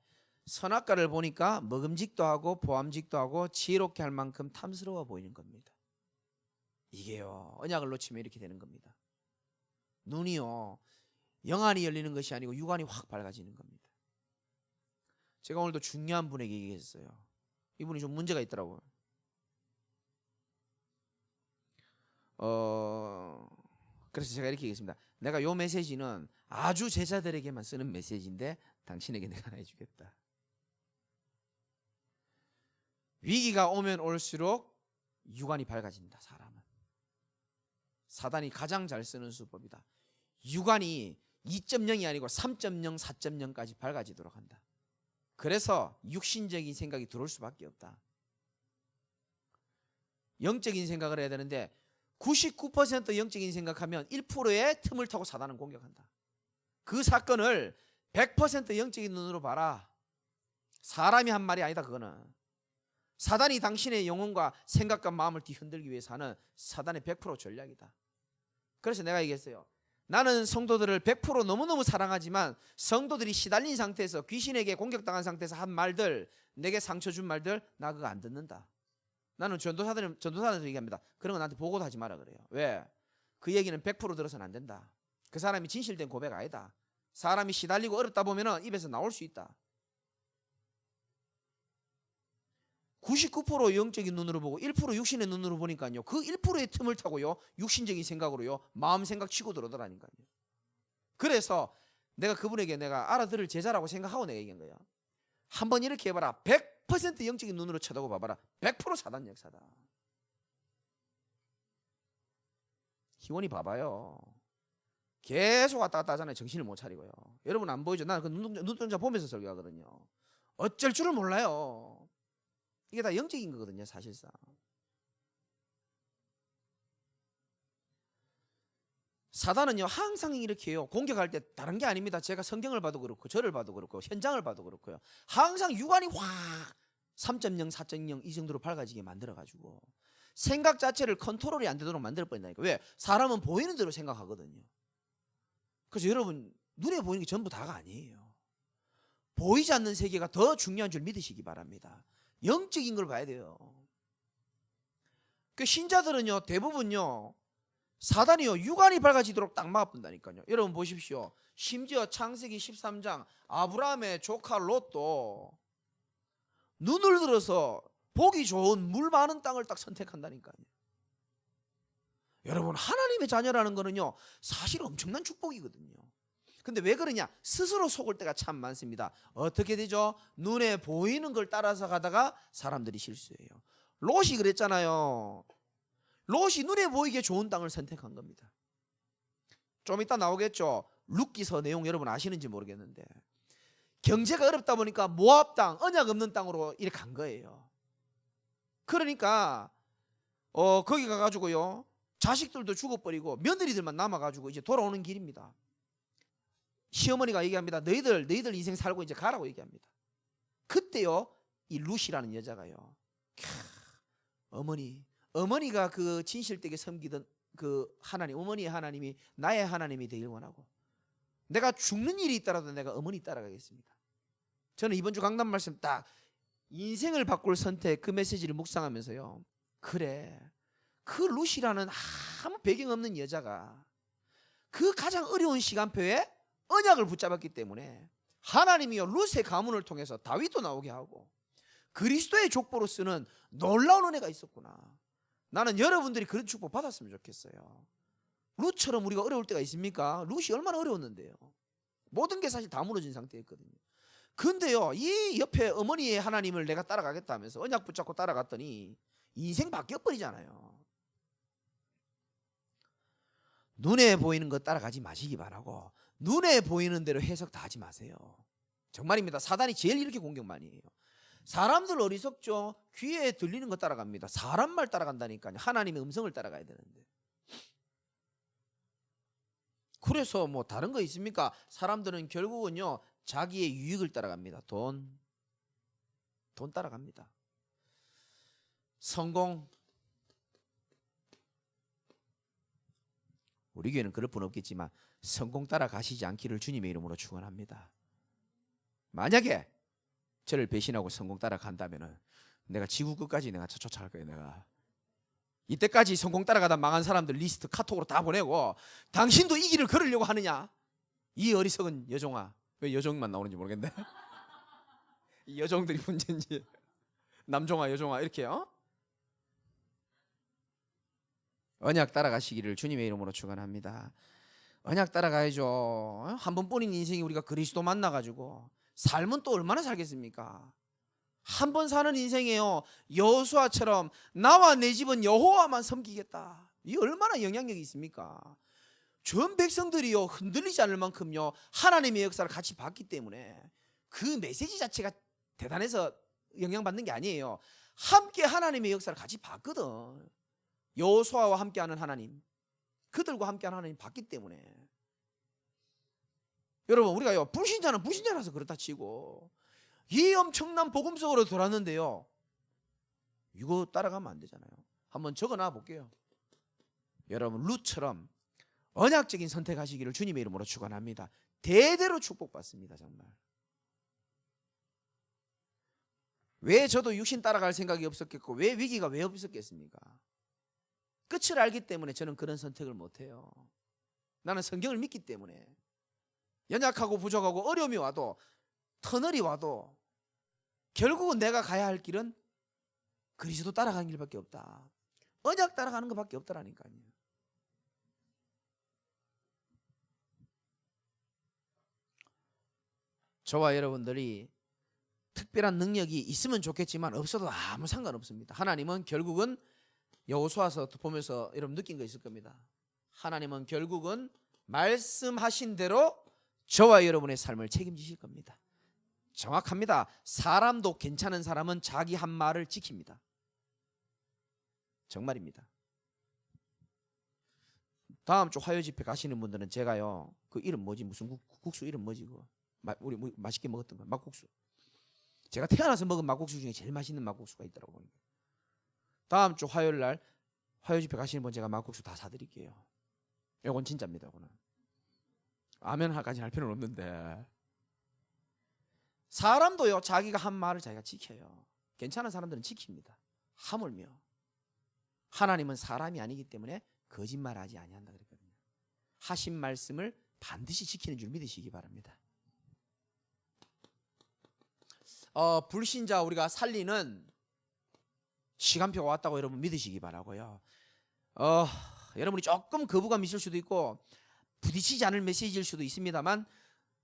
선악과를 보니까 먹음직도 하고 보암직도 하고 지혜롭게 할 만큼 탐스러워 보이는 겁니다. 이게요 언약을 놓치면 이렇게 되는 겁니다. 눈이요 영안이 열리는 것이 아니고 육안이 확 밝아지는 겁니다. 제가 오늘도 중요한 분에게 얘기했어요. 이분이 좀 문제가 있더라고요. 그래서 제가 이렇게 얘기했습니다. 내가 요 메시지는 아주 제자들에게만 쓰는 메시지인데 당신에게 내가 하나 해주겠다. 위기가 오면 올수록 육안이 밝아진다. 사람은 사단이 가장 잘 쓰는 수법이다. 육안이 2.0이 아니고 3.0, 4.0까지 밝아지도록 한다. 그래서 육신적인 생각이 들어올 수밖에 없다. 영적인 생각을 해야 되는데 99% 영적인 생각하면 1%의 틈을 타고 사단은 공격한다. 그 사건을 100% 영적인 눈으로 봐라. 사람이 한 말이 아니다. 그거는 사단이 당신의 영혼과 생각과 마음을 뒤흔들기 위해서 하는 사단의 100% 전략이다. 그래서 내가 얘기했어요. 나는 성도들을 100% 너무너무 사랑하지만 성도들이 시달린 상태에서 귀신에게 공격당한 상태에서 한 말들, 내게 상처 준 말들, 나 그거 안 듣는다. 나는 전도사들한테 얘기합니다. 그런 거 나한테 보고도 하지 마라 그래요. 왜? 그 얘기는 100% 들어서는 안 된다. 그 사람이 진실된 고백 아니다. 사람이 시달리고 어렵다 보면 입에서 나올 수 있다. 99% 영적인 눈으로 보고 1% 육신의 눈으로 보니까요. 그 1%의 틈을 타고요. 육신적인 생각으로요. 마음 생각 치고 들어오더라니까요. 그래서 내가 그분에게 내가 알아들을 제자라고 생각하고 내가 얘기한 거예요. 한번 이렇게 해봐라. 100% 영적인 눈으로 쳐다고 봐봐라. 100% 사단 역사다. 희원이 봐봐요. 계속 왔다 갔다 하잖아요. 정신을 못 차리고요. 여러분 안 보이죠? 나는 그 눈동자 보면서 설교하거든요. 어쩔 줄을 몰라요. 이게 다 영적인 거거든요. 사실상. 사단은요 항상 이렇게 해요. 공격할 때 다른 게 아닙니다. 제가 성경을 봐도 그렇고 저를 봐도 그렇고 현장을 봐도 그렇고요. 항상 육안이 확 3.0, 4.0 이 정도로 밝아지게 만들어가지고 생각 자체를 컨트롤이 안 되도록 만들어버린다니까. 왜? 사람은 보이는 대로 생각하거든요. 그래서 여러분 눈에 보이는 게 전부 다가 아니에요. 보이지 않는 세계가 더 중요한 줄 믿으시기 바랍니다. 영적인 걸 봐야 돼요. 그 신자들은요 대부분요 사단이요 육안이 밝아지도록 딱 막아본다니까요. 여러분 보십시오. 심지어 창세기 13장 아브라함의 조카 롯도 눈을 들어서 보기 좋은 물 많은 땅을 딱 선택한다니까요. 여러분 하나님의 자녀라는 거는요 사실 엄청난 축복이거든요. 근데 왜 그러냐? 스스로 속을 때가 참 많습니다. 어떻게 되죠? 눈에 보이는 걸 따라서 가다가 사람들이 실수해요. 롯이 그랬잖아요. 롯이 눈에 보이게 좋은 땅을 선택한 겁니다. 좀 이따 나오겠죠. 룻기서 내용 여러분 아시는지 모르겠는데 경제가 어렵다 보니까 모압 땅, 언약 없는 땅으로 이렇게 간 거예요. 그러니까 거기 가가지고요 자식들도 죽어버리고 며느리들만 남아가지고 이제 돌아오는 길입니다. 시어머니가 얘기합니다. 너희들 인생 살고 이제 가라고 얘기합니다. 그때요 이 룻이라는 여자가요 어머니가 그 진실되게 섬기던 그 하나님, 어머니의 하나님이 나의 하나님이 되길 원하고 내가 죽는 일이 있더라도 내가 어머니 따라가겠습니다. 저는 이번 주 강단 말씀 딱 인생을 바꿀 선택 그 메시지를 묵상하면서요 그래 그 룻이라는 아무 배경 없는 여자가 그 가장 어려운 시간표에 언약을 붙잡았기 때문에 하나님이요 룻의 가문을 통해서 다윗도 나오게 하고 그리스도의 족보로 쓰는 놀라운 은혜가 있었구나. 나는 여러분들이 그런 축복 받았으면 좋겠어요. 룻처럼 우리가 어려울 때가 있습니까? 룻이 얼마나 어려웠는데요. 모든 게 사실 다 무너진 상태였거든요. 근데요 이 옆에 어머니의 하나님을 내가 따라가겠다 하면서 언약 붙잡고 따라갔더니 인생 바뀌어버리잖아요. 눈에 보이는 거 따라가지 마시기 바라고 눈에 보이는 대로 해석 다 하지 마세요. 정말입니다. 사단이 제일 이렇게 공격 많이 해요. 사람들 어리석죠. 귀에 들리는 거 따라갑니다. 사람 말 따라간다니까요. 하나님의 음성을 따라가야 되는데. 그래서 뭐 다른 거 있습니까? 사람들은 결국은요 자기의 유익을 따라갑니다. 돈 따라갑니다. 성공. 우리 교회는 그럴 분 없겠지만 성공 따라가시지 않기를 주님의 이름으로 축원합니다. 만약에 저를 배신하고 성공 따라간다면은 내가 지구 끝까지 내가 쫓아갈 거예요. 내가 이때까지 성공 따라가다 망한 사람들 리스트 카톡으로 다 보내고 당신도 이 길을 걸으려고 하느냐? 이 어리석은 여종아. 왜 여종만 나오는지 모르겠네. 이 여종들이 문제인지. 남종아 여종아 이렇게 언약 따라가시기를 주님의 이름으로 축원합니다. 언약 따라가야죠. 한 번뿐인 인생이 우리가 그리스도 만나가지고 삶은 또 얼마나 살겠습니까? 한 번 사는 인생이에요. 여호수아처럼 나와 내 집은 여호와만 섬기겠다. 이 얼마나 영향력이 있습니까? 전 백성들이요 흔들리지 않을 만큼요 하나님의 역사를 같이 봤기 때문에 그 메시지 자체가 대단해서 영향받는 게 아니에요. 함께 하나님의 역사를 같이 봤거든. 여호수아와 함께하는 하나님, 그들과 함께하는 하나님 봤기 때문에. 여러분 우리가요 불신자는 불신자라서 그렇다 치고 이 엄청난 복음 속으로 돌았는데요 이거 따라가면 안 되잖아요. 한번 적어놔 볼게요. 여러분 룻처럼 언약적인 선택하시기를 주님의 이름으로 축원합니다. 대대로 축복받습니다. 정말. 왜 저도 육신 따라갈 생각이 없었겠고 왜 위기가 왜 없었겠습니까? 끝을 알기 때문에 저는 그런 선택을 못해요. 나는 성경을 믿기 때문에 연약하고 부족하고 어려움이 와도 터널이 와도 결국은 내가 가야 할 길은 그리스도 따라가는 길밖에 없다. 언약 따라가는 것밖에 없다라니까요. 저와 여러분들이 특별한 능력이 있으면 좋겠지만 없어도 아무 상관없습니다. 하나님은 결국은 여호수아서 보면서 여러분 느낀 거 있을 겁니다. 하나님은 결국은 말씀하신 대로 저와 여러분의 삶을 책임지실 겁니다. 정확합니다. 사람도 괜찮은 사람은 자기 한 말을 지킵니다. 정말입니다. 다음 주 화요 집회 가시는 분들은 제가요 그 이름 뭐지 무슨 국수 이름 뭐지 그거 우리 맛있게 먹었던 거 막국수. 제가 태어나서 먹은 막국수 중에 제일 맛있는 막국수가 있더라고요. 다음 주 화요일 날 화요 집회 가시는 분 제가 막국수 다 사드릴게요. 이건 진짜입니다. 이거는 아멘까지 할 필요는 없는데 사람도요 자기가 한 말을 자기가 지켜요. 괜찮은 사람들은 지킵니다. 하물며 하나님은 사람이 아니기 때문에 거짓말하지 아니한다 그랬거든요. 하신 말씀을 반드시 지키는 줄 믿으시기 바랍니다. 불신자 우리가 살리는 시간표가 왔다고 여러분 믿으시기 바라고요. 여러분이 조금 거부감 있을 수도 있고 부딪히지 않을 메시지일 수도 있습니다만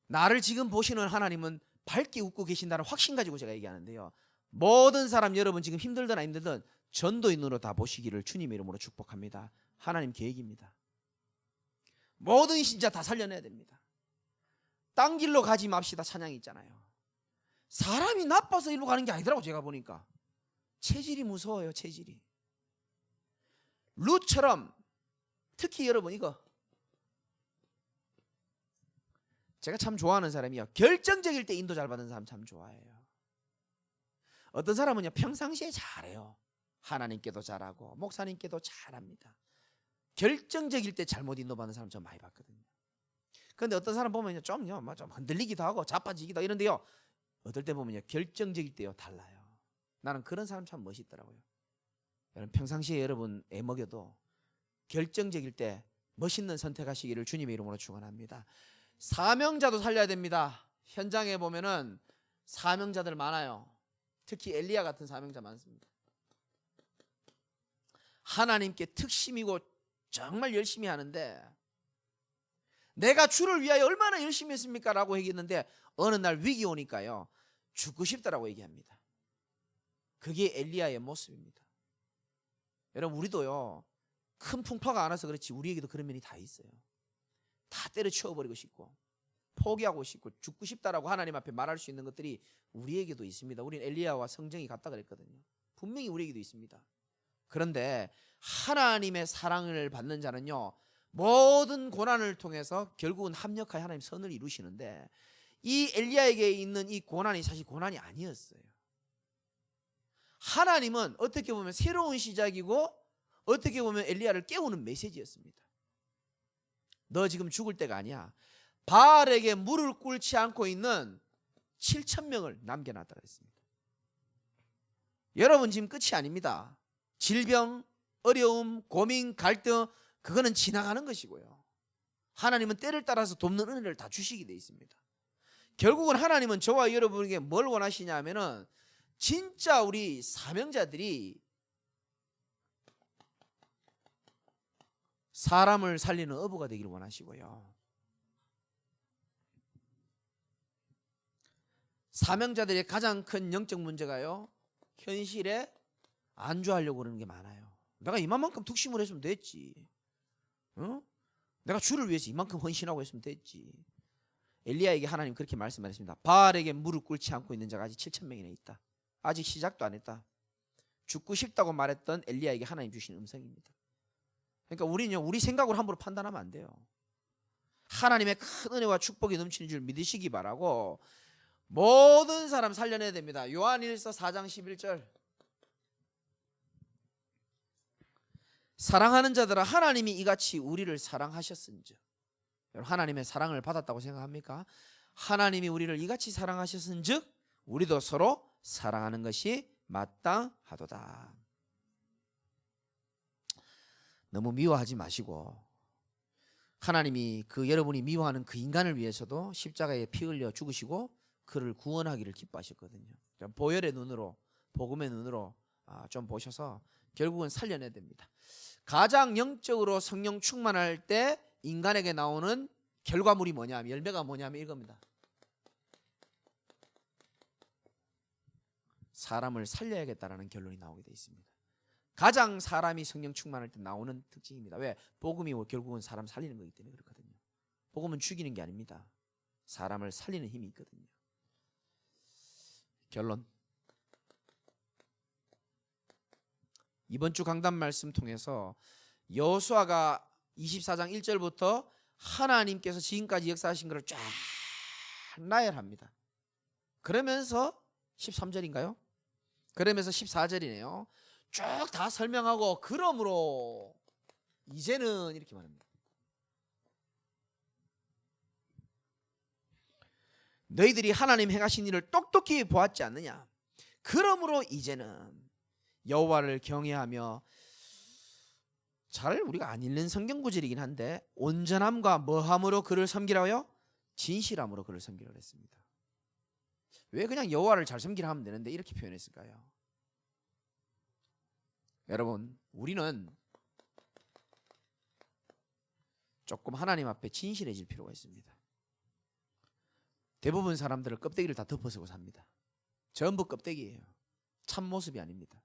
나를 지금 보시는 하나님은 밝게 웃고 계신다는 확신 가지고 제가 얘기하는데요. 모든 사람 여러분 지금 힘들든 안 힘들든 전도인으로 다 보시기를 주님의 이름으로 축복합니다. 하나님 계획입니다. 모든 신자 다 살려내야 됩니다. 딴 길로 가지 맙시다 찬양이 있잖아요. 사람이 나빠서 일로 가는 게 아니더라고. 제가 보니까 체질이 무서워요. 체질이. 룻처럼 특히 여러분 이거 제가 참 좋아하는 사람이요. 결정적일 때 인도 잘 받는 사람 참 좋아해요. 어떤 사람은요 평상시에 잘해요. 하나님께도 잘하고 목사님께도 잘합니다. 결정적일 때 잘못 인도받는 사람 좀 많이 봤거든요. 그런데 어떤 사람 보면요 좀 흔들리기도 하고 자빠지기도 이런데요 어떨 때 보면요 결정적일 때요 달라요. 나는 그런 사람 참 멋있더라고요. 여러분 평상시에 여러분 애먹여도 결정적일 때 멋있는 선택하시기를 주님의 이름으로 축원합니다. 사명자도 살려야 됩니다. 현장에 보면은 사명자들 많아요. 특히 엘리야 같은 사명자 많습니다. 하나님께 특심이고 정말 열심히 하는데 내가 주를 위하여 얼마나 열심히 했습니까? 라고 얘기했는데 어느 날 위기 오니까요 죽고 싶다라고 얘기합니다. 그게 엘리야의 모습입니다. 여러분 우리도요 큰 풍파가 안 와서 그렇지 우리에게도 그런 면이 다 있어요. 다 때려치워버리고 싶고 포기하고 싶고 죽고 싶다라고 하나님 앞에 말할 수 있는 것들이 우리에게도 있습니다. 우리는 엘리야와 성정이 같다 그랬거든요. 분명히 우리에게도 있습니다. 그런데 하나님의 사랑을 받는 자는요 모든 고난을 통해서 결국은 합력하여 하나님 선을 이루시는데 이 엘리야에게 있는 이 고난이 사실 고난이 아니었어요. 하나님은 어떻게 보면 새로운 시작이고 어떻게 보면 엘리야를 깨우는 메시지였습니다. 너 지금 죽을 때가 아니야. 바알에게 물을 꿇지 않고 있는 7,000명을 남겨놨다 그랬습니다. 여러분 지금 끝이 아닙니다. 질병, 어려움, 고민, 갈등 그거는 지나가는 것이고요. 하나님은 때를 따라서 돕는 은혜를 다 주시게 돼 있습니다. 결국은 하나님은 저와 여러분에게 뭘 원하시냐 하면은 진짜 우리 사명자들이 사람을 살리는 어부가 되기를 원하시고요. 사명자들의 가장 큰 영적 문제가요, 현실에 안주하려고 그러는 게 많아요. 내가 이만큼 뚝심을 했으면 됐지. 내가 주를 위해서 이만큼 헌신하고 했으면 됐지. 엘리야에게 하나님 그렇게 말씀하셨습니다. 바알에게 무릎 꿇지 않고 있는 자가 아직 7,000명이나 있다. 아직 시작도 안 했다. 죽고 싶다고 말했던 엘리야에게 하나님 주신 음성입니다. 그러니까 우리는요, 우리 생각으로 함부로 판단하면 안 돼요. 하나님의 큰 은혜와 축복이 넘치는 줄 믿으시기 바라고 모든 사람 살려내야 됩니다. 요한일서 4장 11절. 사랑하는 자들아, 하나님이 이같이 우리를 사랑하셨은즉. 여러분, 하나님의 사랑을 받았다고 생각합니까? 하나님이 우리를 이같이 사랑하셨은즉 우리도 서로 사랑하는 것이 마땅하도다. 너무 미워하지 마시고, 하나님이 여러분이 미워하는 그 인간을 위해서도 십자가에 피 흘려 죽으시고 그를 구원하기를 기뻐하셨거든요. 보혈의 눈으로, 복음의 눈으로 좀 보셔서 결국은 살려내야 됩니다. 가장 영적으로 성령 충만할 때 인간에게 나오는 결과물이 뭐냐면, 열매가 뭐냐면 이겁니다. 사람을 살려야겠다라는 결론이 나오게 되어 있습니다. 가장 사람이 성령 충만할 때 나오는 특징입니다. 왜? 복음이 결국은 사람 살리는 거기 때문에 그렇거든요. 복음은 죽이는 게 아닙니다. 사람을 살리는 힘이 있거든요. 결론. 이번 주 강단 말씀 통해서 여호수아가 24장 1절부터 하나님께서 지금까지 역사하신 것을 쫙 나열합니다. 그러면서 13절인가요? 그러면서 14절이네요. 쭉 다 설명하고 그러므로 이제는 이렇게 말합니다. 너희들이 하나님 행하신 일을 똑똑히 보았지 않느냐? 그러므로 이제는 여호와를 경외하며, 잘 우리가 안 읽는 성경 구절이긴 한데, 온전함과 뭐함으로 그를 섬기라고요? 진실함으로 그를 섬기라고 했습니다. 왜 그냥 여호와를 잘 섬기라 하면 되는데 이렇게 표현했을까요? 여러분, 우리는 조금 하나님 앞에 진실해질 필요가 있습니다. 대부분 사람들은 껍데기를 다 덮어쓰고 삽니다. 전부 껍데기예요. 참모습이 아닙니다.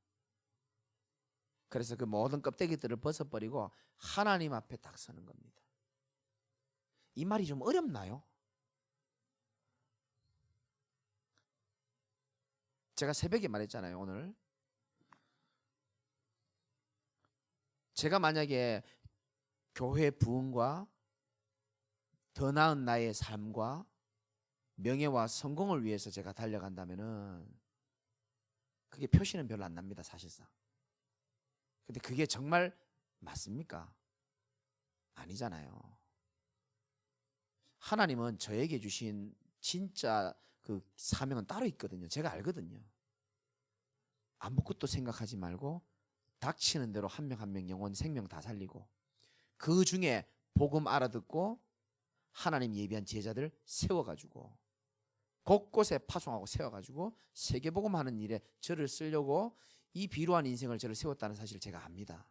그래서 그 모든 껍데기들을 벗어버리고 하나님 앞에 딱 서는 겁니다. 이 말이 좀 어렵나요? 제가 새벽에 말했잖아요. 오늘 제가 만약에 교회 부흥과 더 나은 나의 삶과 명예와 성공을 위해서 제가 달려간다면은 그게 표시는 별로 안 납니다, 사실상. 근데 그게 정말 맞습니까? 아니잖아요. 하나님은 저에게 주신 진짜 그 사명은 따로 있거든요. 제가 알거든요. 아무것도 생각하지 말고 닥치는 대로 한 명 한 명 영혼 생명 다 살리고, 그 중에 복음 알아듣고 하나님 예비한 제자들 세워가지고 곳곳에 파송하고 세워가지고 세계복음하는 일에 저를 쓰려고 이 비루한 인생을 저를 세웠다는 사실을 제가 압니다.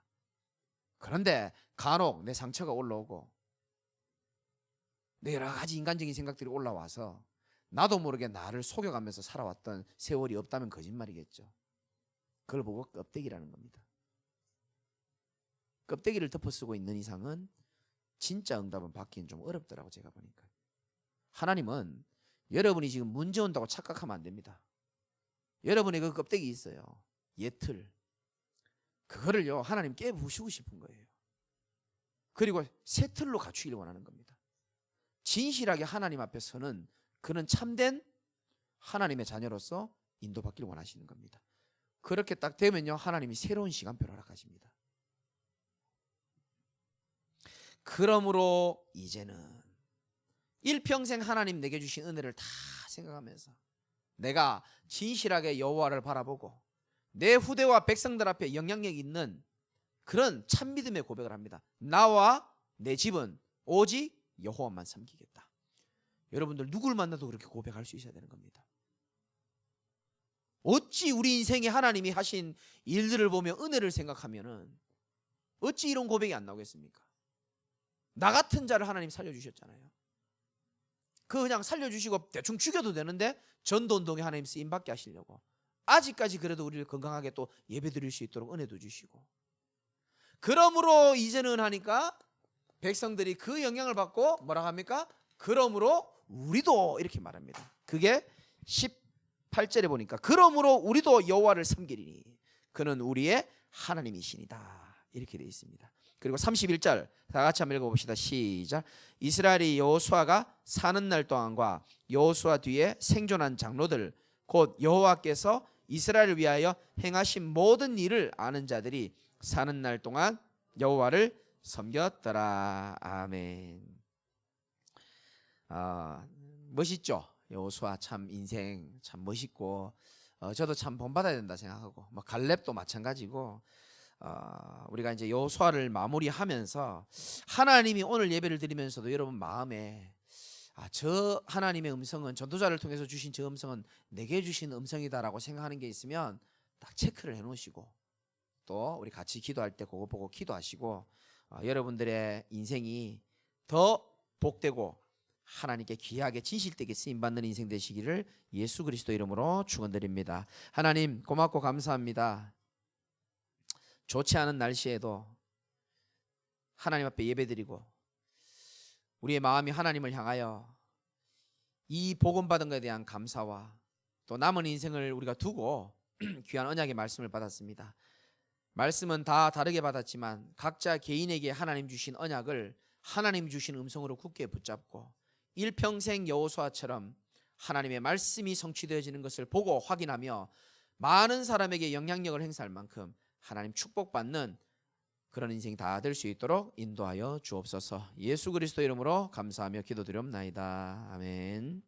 그런데 간혹 내 상처가 올라오고 내 여러 가지 인간적인 생각들이 올라와서 나도 모르게 나를 속여가면서 살아왔던 세월이 없다면 거짓말이겠죠. 그걸 보고 껍데기라는 겁니다. 껍데기를 덮어쓰고 있는 이상은 진짜 응답은 받기는 좀 어렵더라고, 제가 보니까. 하나님은 여러분이 지금 문제 온다고 착각하면 안 됩니다. 여러분의 그 껍데기 있어요. 예틀. 그거를요, 하나님 깨부수고 싶은 거예요. 그리고 새 틀로 갖추기를 원하는 겁니다. 진실하게 하나님 앞에 서는 그는 참된 하나님의 자녀로서 인도받기를 원하시는 겁니다. 그렇게 딱 되면요, 하나님이 새로운 시간표를 허락하십니다. 그러므로 이제는 일평생 하나님 내게 주신 은혜를 다 생각하면서 내가 진실하게 여호와를 바라보고 내 후대와 백성들 앞에 영향력 있는 그런 참 믿음의 고백을 합니다. 나와 내 집은 오직 여호와만 섬기겠다. 여러분들 누굴 만나도 그렇게 고백할 수 있어야 되는 겁니다. 어찌 우리 인생에 하나님이 하신 일들을 보며 은혜를 생각하면은 어찌 이런 고백이 안 나오겠습니까? 나 같은 자를 하나님 살려주셨잖아요. 그냥 살려주시고 대충 죽여도 되는데 전도운동에 하나님 쓰임받게 하시려고 아직까지 그래도 우리를 건강하게 또 예배드릴 수 있도록 은혜도 주시고, 그러므로 이제는 하니까 백성들이 그 영향을 받고 뭐라 합니까? 그러므로 우리도 이렇게 말합니다. 그게 18절에 보니까 그러므로 우리도 여호와를 섬기리니 그는 우리의 하나님이시니다 이렇게 되어 있습니다. 그리고 31절 다 같이 한번 읽어봅시다. 시작. 이스라엘이 여호수아가 사는 날 동안과 여호수아 뒤에 생존한 장로들 곧 여호와께서 이스라엘을 위하여 행하신 모든 일을 아는 자들이 사는 날 동안 여호와를 섬겼더라. 아멘. 멋있죠. 여호수아 참 인생 참 멋있고 저도 참 본받아야 된다 생각하고 뭐 갈렙도 마찬가지고 우리가 이제 여호수아를 마무리하면서 하나님이 오늘 예배를 드리면서도 여러분 마음에 저 하나님의 음성은 전도자를 통해서 주신 저 음성은 내게 주신 음성이다라고 생각하는 게 있으면 딱 체크를 해놓으시고 또 우리 같이 기도할 때 그거 보고 기도하시고 여러분들의 인생이 더 복되고 하나님께 귀하게 진실되게 쓰임받는 인생 되시기를 예수 그리스도 이름으로 축원드립니다. 하나님 고맙고 감사합니다. 좋지 않은 날씨에도 하나님 앞에 예배드리고 우리의 마음이 하나님을 향하여 이 복음 받은 것에 대한 감사와 또 남은 인생을 우리가 두고 귀한 언약의 말씀을 받았습니다. 말씀은 다 다르게 받았지만 각자 개인에게 하나님 주신 언약을 하나님 주신 음성으로 굳게 붙잡고 일평생 여호수아처럼 하나님의 말씀이 성취되어지는 것을 보고 확인하며 많은 사람에게 영향력을 행사할 만큼 하나님 축복받는 그런 인생이 다 될 수 있도록 인도하여 주옵소서. 예수 그리스도 이름으로 감사하며 기도드리옵나이다. 아멘.